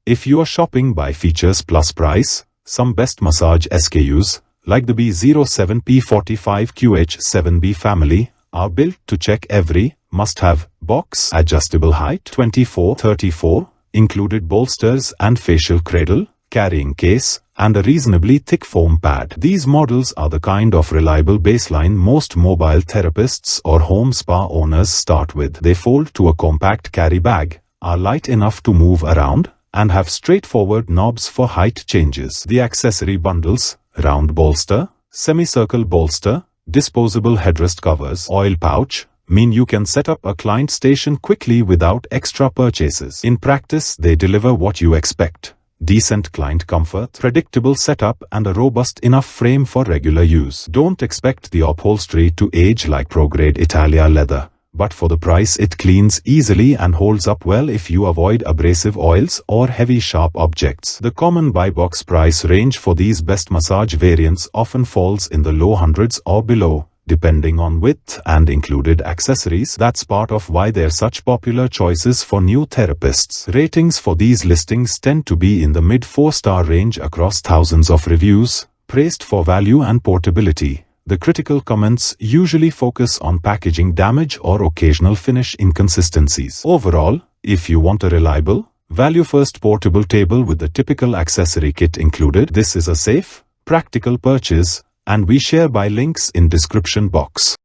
If you are shopping by features plus price, some best massage SKUs, like the B07P45QH7B family, are built to check every must-have box. Adjustable height 24-34, included bolsters and facial cradle, carrying case, and a reasonably thick foam pad. These models are the kind of reliable baseline most mobile therapists or home spa owners start with. They fold to a compact carry bag, are light enough to move around, and have straightforward knobs for height changes. The accessory bundles: round bolster, semicircle bolster, disposable headrest covers, oil pouch, mean you can set up a client station quickly without extra purchases. In practice, they deliver what you expect: decent client comfort, predictable setup, and a robust enough frame for regular use. Don't expect the upholstery to age like pro-grade Italia leather, but for the price it cleans easily and holds up well if you avoid abrasive oils or heavy sharp objects. The common buy box price range for these best massage variants often falls in the low hundreds or below, depending on width and included accessories. That's part of why they're such popular choices for new therapists. Ratings for these listings tend to be in the mid 4-star range across thousands of reviews, praised for value and portability. The critical comments usually focus on packaging damage or occasional finish inconsistencies. Overall, if you want a reliable, value-first portable table with the typical accessory kit included, this is a safe, practical purchase, and we share buy links in description box.